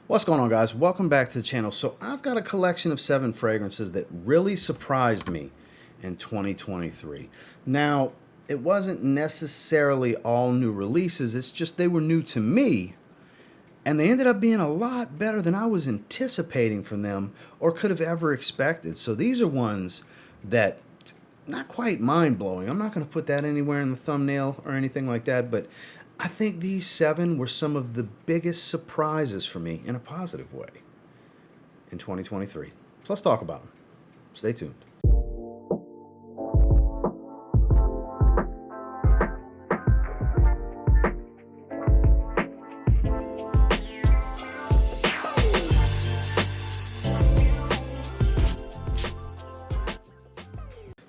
What's going on, guys? Welcome back to the channel. So I've got a collection of 7 fragrances that really surprised me in 2023. Now, it wasn't necessarily all new releases. It's just they were new to me, and they ended up being a lot better than I was anticipating from them or could have ever expected. So these are ones that not quite mind-blowing. I'm not going to put that anywhere in the thumbnail or anything like that, but I think these 7 were some of the biggest surprises for me in a positive way in 2023. So let's talk about them. Stay tuned.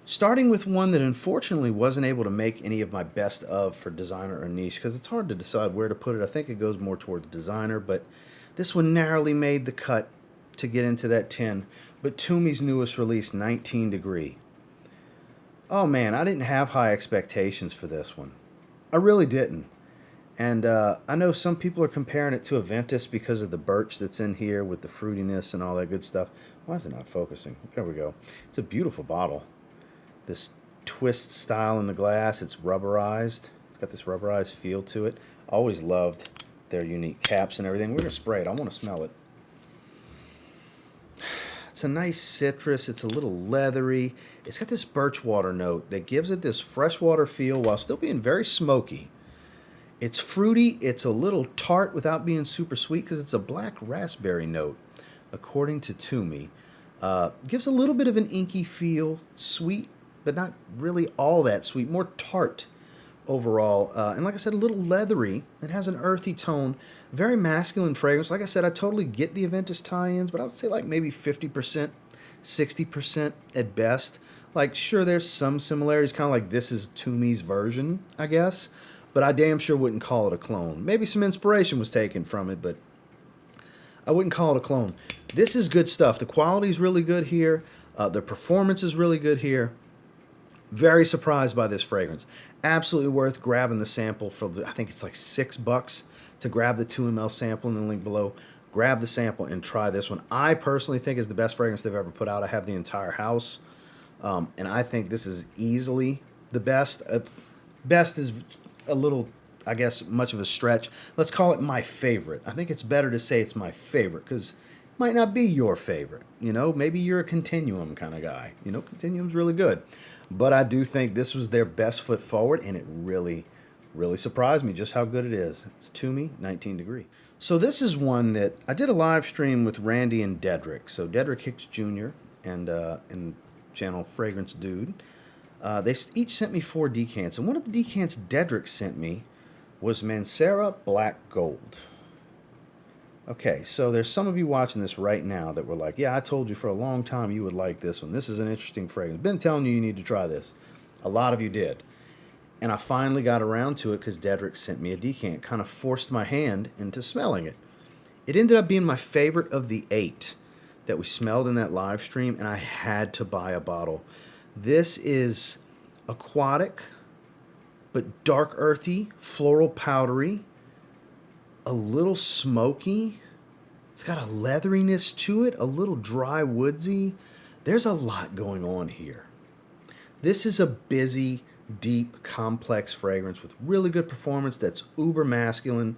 Starting with one that unfortunately wasn't able to make any of my best of for designer or niche, because it's hard to decide where to put it. I think it goes more towards designer, but this one narrowly made the cut to get into that 10. But Tumi's newest release, 19 Degree. Oh man, I didn't have high expectations for this one. I really didn't. And I know some people are comparing it to Aventus because of the birch that's in here with the fruitiness and all that good stuff. Why is it not focusing? There we go. It's a beautiful bottle. This twist style in the glass. It's rubberized. It's got this rubberized feel to it. Always loved their unique caps and everything. We're going to spray it. I want to smell it. It's a nice citrus. It's a little leathery. It's got this birch water note that gives it this freshwater feel while still being very smoky. It's fruity. It's a little tart without being super sweet because it's a black raspberry note, according to Tumi. Gives a little bit of an inky feel. Sweet, but not really all that sweet, more tart overall. And like I said, a little leathery. It has an earthy tone, very masculine fragrance. Like I said, I totally get the Aventus tie-ins, but I would say like maybe 50%, 60% at best. Like, sure, there's some similarities, kind of like this is Tumi's version, I guess, but I damn sure wouldn't call it a clone. Maybe some inspiration was taken from it, but I wouldn't call it a clone. This is good stuff. The quality is really good here. The performance is really good here. Very surprised by this fragrance. Absolutely worth grabbing the sample for I think it's like $6 to grab the 2 ml sample in the link below. Grab the sample and try this one. I personally think is the best fragrance they've ever put out. I have the entire house, and I think this is easily the best. Best is a little, I guess, much of a stretch. Let's call it my favorite. I think it's better to say it's my favorite because it might not be your favorite. You know, maybe you're a Continuum kind of guy. You know, Continuum's really good. But I do think this was their best foot forward, and it really, really surprised me just how good it is. It's Tumi, 19 Degree. So this is one that I did a live stream with Randy and Dedrick. So Dedrick Hicks Jr. and channel Fragrance Dude. They each sent me 4 decants, and one of the decants Dedrick sent me was Mancera Black Gold. Okay, so there's some of you watching this right now that were like, yeah, I told you for a long time you would like this one. This is an interesting fragrance. Been telling you need to try this. A lot of you did. And I finally got around to it because Dedrick sent me a decant. Kind of forced my hand into smelling it. It ended up being my favorite of the 8 that we smelled in that live stream, and I had to buy a bottle. This is aquatic, but dark earthy, floral powdery, a little smoky. It's got a leatheriness to it, a little dry woodsy. There's a lot going on here. This is a busy, deep, complex fragrance with really good performance that's uber masculine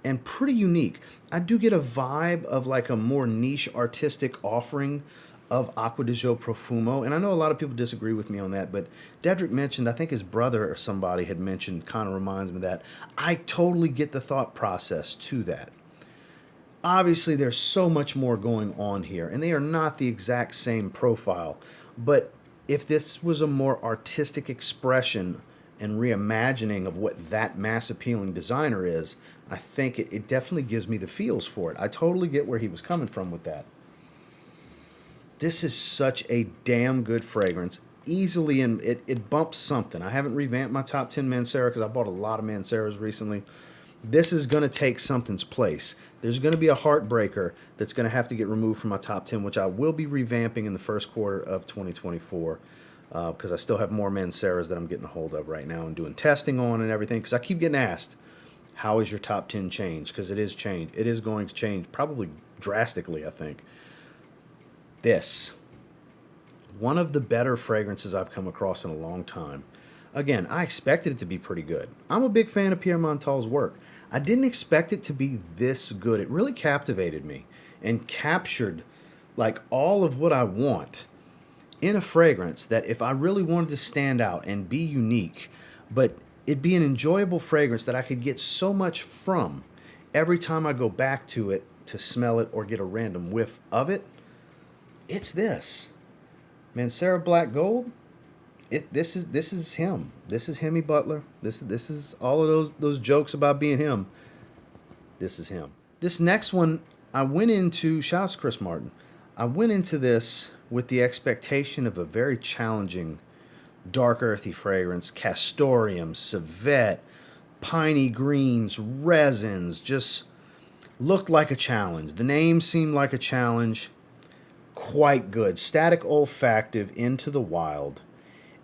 and pretty unique. I do get a vibe of like a more niche artistic offering of Acqua di Gio Profumo, and I know a lot of people disagree with me on that, but Dedrick mentioned, I think his brother or somebody had mentioned, kind of reminds me of that. I totally get the thought process to that. Obviously, there's so much more going on here, and they are not the exact same profile, but if this was a more artistic expression and reimagining of what that mass-appealing designer is, I think it definitely gives me the feels for it. I totally get where he was coming from with that. This is such a damn good fragrance. Easily, and it bumps something. I haven't revamped my top 10 Mancera because I bought a lot of Manceras recently. This is going to take something's place. There's going to be a heartbreaker that's going to have to get removed from my top 10, which I will be revamping in the first quarter of 2024 because I still have more Manceras that I'm getting a hold of right now and doing testing on and everything because I keep getting asked, How is your top 10 changed? Because it is changed. It is going to change probably drastically, I think. This, one of the better fragrances I've come across in a long time. Again, I expected it to be pretty good. I'm a big fan of Pierre Montal's work. I didn't expect it to be this good. It really captivated me and captured like all of what I want in a fragrance that if I really wanted to stand out and be unique, but it'd be an enjoyable fragrance that I could get so much from every time I go back to it to smell it or get a random whiff of it, it's this. Mancera Black Gold. This is him. This is Hemi Butler. This is all of those jokes about being him. This is him. This next one, I went into, shout out to Chris Martin. I went into this with the expectation of a very challenging, dark earthy fragrance. Castoreum, civet, piney greens, resins, just looked like a challenge. The name seemed like a challenge. Quite good. Statik Olfactive Into the Wild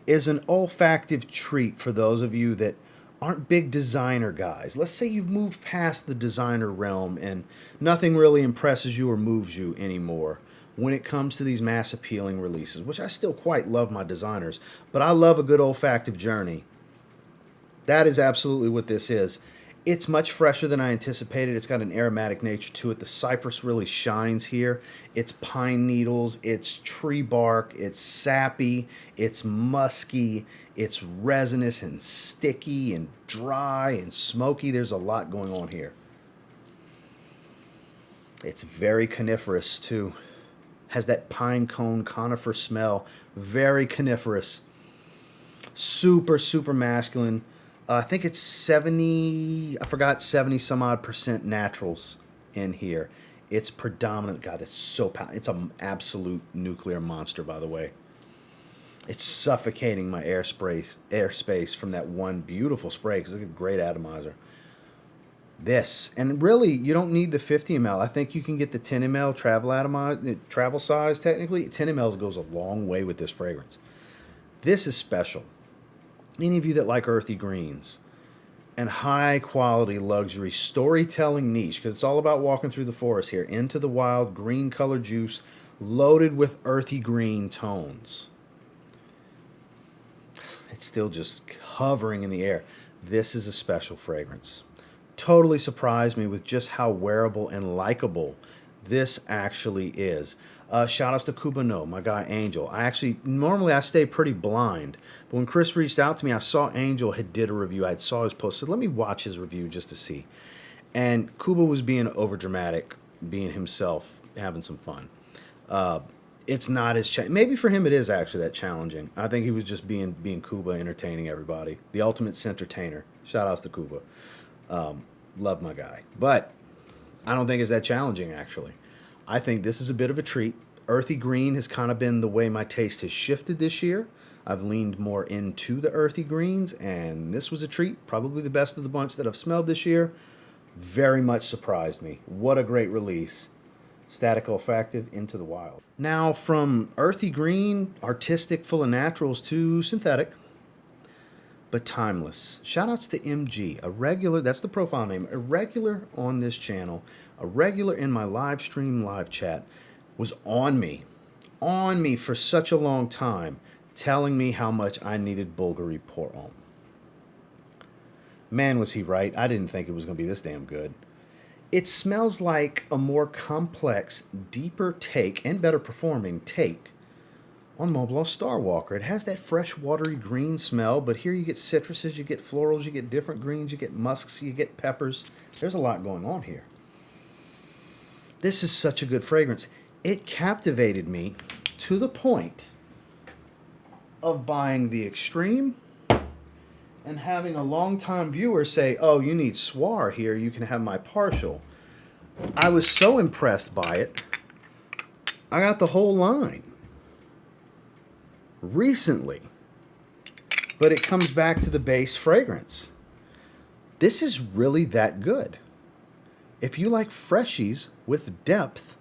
is an olfactive treat for those of you that aren't big designer guys. Let's say you've moved past the designer realm and nothing really impresses you or moves you anymore when it comes to these mass appealing releases, which I still quite love my designers, but I love a good olfactive journey. That is absolutely what this is. It's much fresher than I anticipated. It's got an aromatic nature to it. The cypress really shines here. It's pine needles, it's tree bark, it's sappy, it's musky, it's resinous and sticky and dry and smoky. There's a lot going on here. It's very coniferous too. Has that pine cone conifer smell. Very coniferous. Super, super masculine. I think it's 70, I forgot, 70 some odd % naturals in here. It's predominant. God, it's so powerful. It's an absolute nuclear monster, by the way. It's suffocating my airspace from that one beautiful spray because it's a great atomizer. This, and really, you don't need the 50 ml. I think you can get the 10 ml travel size, technically. 10 ml goes a long way with this fragrance. This is special. Any of you that like earthy greens and high quality luxury storytelling niche, because it's all about walking through the forest here, Into the Wild, green colored juice, loaded with earthy green tones. It's still just hovering in the air. This is a special fragrance. Totally surprised me with just how wearable and likable this actually is. Shout outs to Cubano, my guy Angel. Normally I stay pretty blind, but when Chris reached out to me, I saw Angel had did a review. I saw his post, so let me watch his review just to see. And Kuba was being overdramatic, being himself, having some fun. It's not as maybe for him it is actually that challenging. I think he was just being Kuba, entertaining everybody. The ultimate centertainer. Shout outs to Kuba. Love my guy, but I don't think it's that challenging, actually. I think this is a bit of a treat. Earthy green has kind of been the way my taste has shifted this year. I've leaned more into the earthy greens, and this was a treat. Probably the best of the bunch that I've smelled this year. Very much surprised me. What a great release. Statik Olfactive Into the Wild. Now, from earthy green, artistic, full of naturals, to synthetic, but timeless. Shoutouts to MG, a regular, that's the profile name, a regular on this channel, a regular in my live stream, live chat, was on me for such a long time, telling me how much I needed Bvlgari Pour Homme. Man, was he right. I didn't think it was going to be this damn good. It smells like a more complex, deeper take, and better performing take on Montblanc Starwalker. It has that fresh, watery green smell, but here you get citruses, you get florals, you get different greens, you get musks, you get peppers. There's a lot going on here. This is such a good fragrance. It captivated me to the point of buying the Extreme and having a longtime viewer say, oh, you need Soir here, you can have my partial. I was so impressed by it, I got the whole line recently, but it comes back to the base fragrance. This is really that good. If you like freshies with depth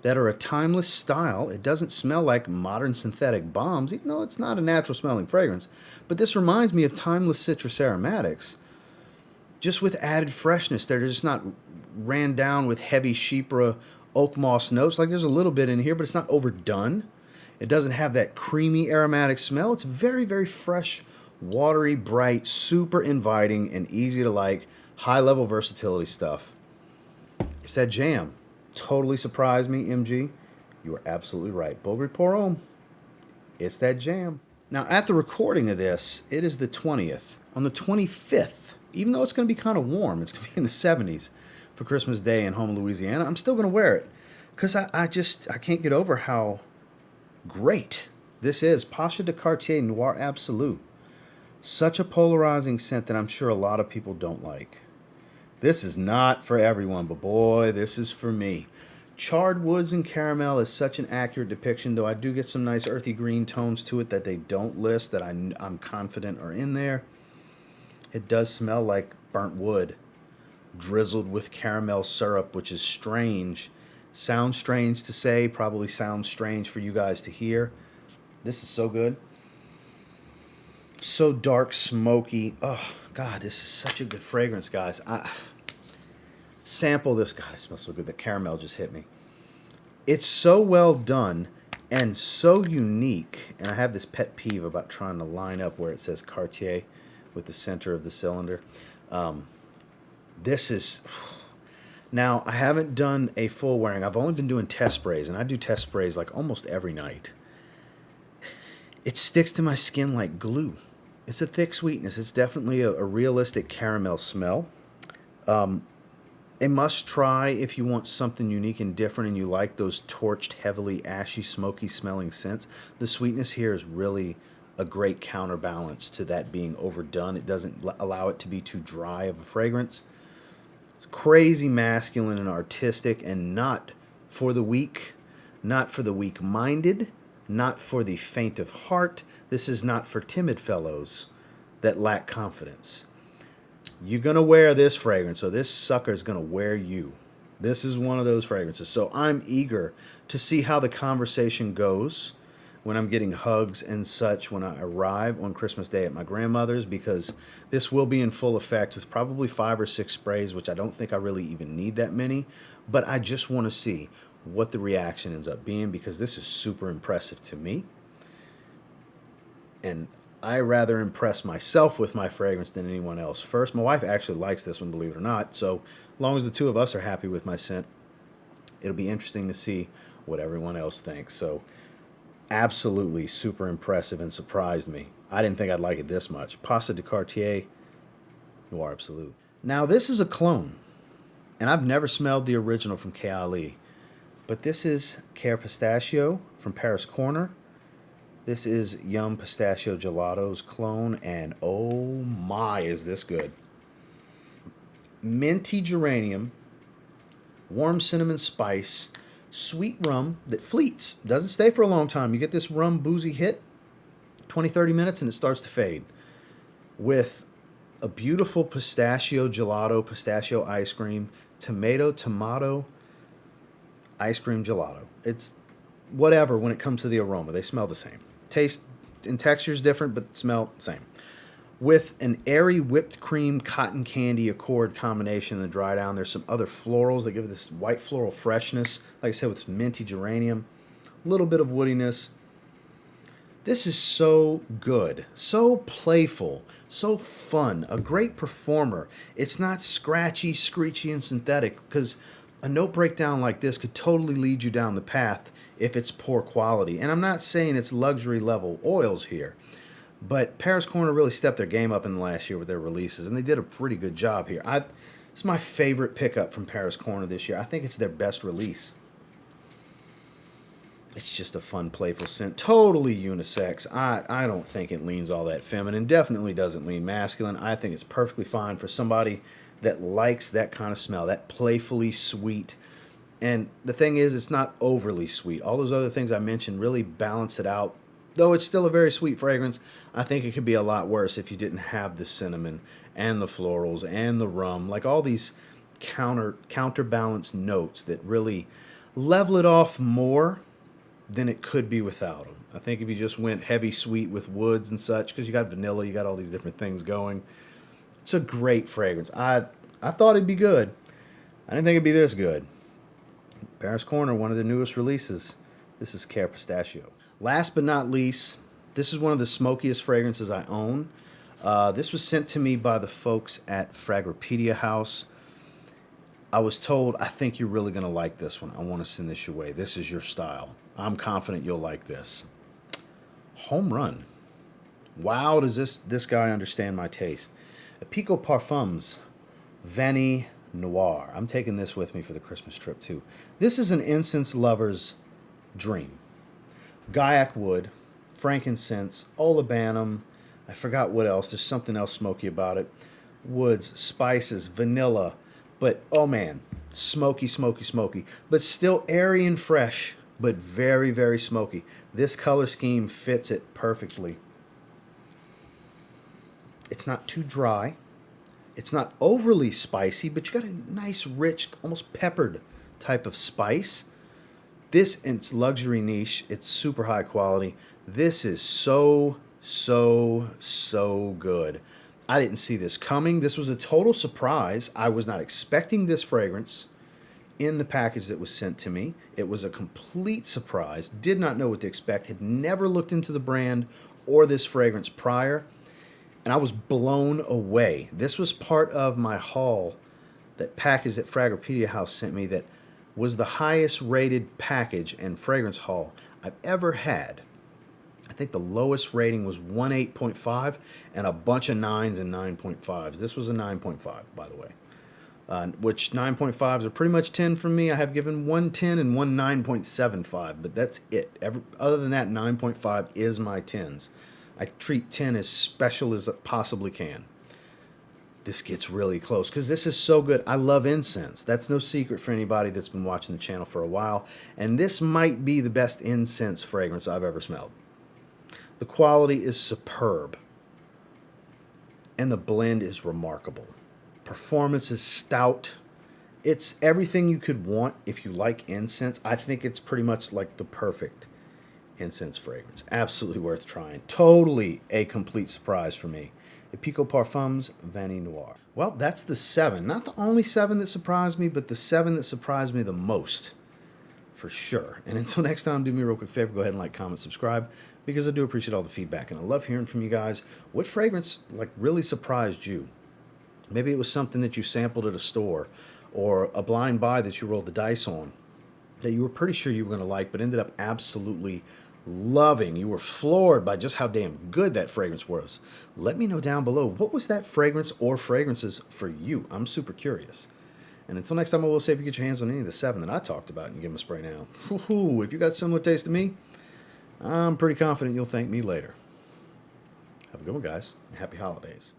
that are a timeless style, it doesn't smell like modern synthetic bombs, even though it's not a natural smelling fragrance, but this reminds me of timeless citrus aromatics. just with added freshness. They're just not ran down with heavy chypre oak moss notes. Like there's a little bit in here, but it's not overdone. It doesn't have that creamy aromatic smell. It's very, very fresh, watery, bright, super inviting, and easy to like, high-level versatility stuff. It's that jam. Totally surprised me, MG. You are absolutely right. Bvlgari pour Homme. It's that jam. Now, at the recording of this, it is the 20th. On the 25th, even though it's going to be kind of warm, it's going to be in the 70s for Christmas Day in Homme, Louisiana, I'm still going to wear it. Because I can't get over how great this is. Pasha de Cartier Noir Absolu. Such a polarizing scent that I'm sure a lot of people don't like. This is not for everyone, but boy, this is for me. Charred woods and caramel is such an accurate depiction, though I do get some nice earthy green tones to it that they don't list, that I'm confident are in there. It does smell like burnt wood, drizzled with caramel syrup, which is strange. Sounds strange to say, probably sounds strange for you guys to hear. This is so good. So dark, smoky. Oh, God, this is such a good fragrance, guys. Sample this. God, it smells so good. The caramel just hit me. It's so well done and so unique. And I have this pet peeve about trying to line up where it says Cartier with the center of the cylinder. This is... Now, I haven't done a full wearing. I've only been doing test sprays, and I do test sprays like almost every night. It sticks to my skin like glue. It's a thick sweetness. It's definitely a realistic caramel smell. A must try if you want something unique and different and you like those torched, heavily ashy, smoky smelling scents. The sweetness here is really a great counterbalance to that being overdone. It doesn't allow it to be too dry of a fragrance. It's crazy masculine and artistic, and not for the weak, not for the weak-minded, not for the faint of heart. This is not for timid fellows that lack confidence. You're going to wear this fragrance, so this sucker is going to wear you. This is one of those fragrances. So I'm eager to see how the conversation goes when I'm getting hugs and such when I arrive on Christmas Day at my grandmother's, because this will be in full effect with probably 5 or 6 sprays, which I don't think I really even need that many. But I just want to see what the reaction ends up being, because this is super impressive to me. And I rather impress myself with my fragrance than anyone else first. My wife actually likes this one, believe it or not. So as long as the two of us are happy with my scent, it'll be interesting to see what everyone else thinks. So absolutely super impressive and surprised me. I didn't think I'd like it this much. Pasha de Cartier Noir Absolu. Now this is a clone, and I've never smelled the original from Khair, but this is Khair Pistachio from Paris Corner. This is Yum Pistachio Gelato's clone, and oh my, is this good. Minty geranium, warm cinnamon spice, sweet rum that fleets. Doesn't stay for a long time. You get this rum boozy hit, 20-30 minutes, and it starts to fade. With a beautiful pistachio gelato, pistachio ice cream, tomato ice cream gelato. It's whatever when it comes to the aroma. They smell the same. Taste and texture is different, but smell the same. With an airy whipped cream cotton candy accord combination in the dry down. There's some other florals that give it this white floral freshness. Like I said, with minty geranium, a little bit of woodiness. This is so good, so playful, so fun, a great performer. It's not scratchy, screechy, and synthetic, because a note breakdown like this could totally lead you down the path if it's poor quality. And I'm not saying it's luxury level oils here, but Paris Corner really stepped their game up in the last year with their releases, and they did a pretty good job here. It's my favorite pickup from Paris Corner this year. I think it's their best release. It's just a fun, playful scent. Totally unisex. I don't think it leans all that feminine. Definitely doesn't lean masculine. I think it's perfectly fine for somebody that likes that kind of smell, that playfully sweet. And the thing is, it's not overly sweet. All those other things I mentioned really balance it out. Though it's still a very sweet fragrance, I think it could be a lot worse if you didn't have the cinnamon and the florals and the rum, like all these counterbalance notes that really level it off more than it could be without them. I think if you just went heavy sweet with woods and such, because you got vanilla, you got all these different things going, It's a great fragrance. I thought it'd be good. I didn't think it'd be this good. Paris Corner, one of the newest releases. This is Khair Pistachio. Last but not least, this is one of the smokiest fragrances I own. This was sent to me by the folks at Fragripedia House. I was told, I think you're really going to like this one. I want to send this your way. This is your style. I'm confident you'll like this. Home run. Wow, does this guy understand my taste. Epico Parfums, Vani, Noir. I'm taking this with me for the Christmas trip too. This is an incense lover's dream. Gaiac wood, frankincense, olibanum. I forgot what else. There's something else smoky about it. Woods, spices, vanilla. But, oh man, smoky, smoky, smoky. But still airy and fresh, but very, very smoky. This color scheme fits it perfectly. It's not too dry. It's not overly spicy, but you got a nice, rich, almost peppered type of spice. This, in its luxury niche, it's super high quality. This is so good. I didn't see this coming. This was a total surprise. I was not expecting this fragrance in the package that was sent to me. It was a complete surprise. Did not know what to expect. Had never looked into the brand or this fragrance prior. And I was blown away. This was part of my haul, that package that Fragripedia House sent me, that was the highest rated package and fragrance haul I've ever had. I think the lowest rating was 1.8.5 and a bunch of 9s and 9.5s. This was a 9.5, by the way. Which 9.5s are pretty much 10 from me. I have given one 10 and one 9.75, but that's it. Other than that, 9.5 is my 10s. I treat 10 as special as it possibly can. This gets really close because this is so good. I love incense. That's no secret for anybody that's been watching the channel for a while. And this might be the best incense fragrance I've ever smelled. The quality is superb. And the blend is remarkable. Performance is stout. It's everything you could want if you like incense. I think it's pretty much like the perfect incense fragrance. Absolutely worth trying. Totally a complete surprise for me. Epico Parfums, Vani Noire. Well, that's the 7. Not the only 7 that surprised me, but the 7 that surprised me the most. For sure. And until next time, do me a real quick favor. Go ahead and like, comment, subscribe. Because I do appreciate all the feedback. And I love hearing from you guys. What fragrance really surprised you? Maybe it was something that you sampled at a store. Or a blind buy that you rolled the dice on. That you were pretty sure you were going to like, but ended up absolutely loving. You were floored by just how damn good that fragrance was. Let me know down below, what was that fragrance or fragrances for you? I'm super curious. And until next time, I will say, if you get your hands on any of the 7 that I talked about and you give them a spray now, if you got similar taste to me, I'm pretty confident you'll thank me later. Have a good one, guys. Happy holidays.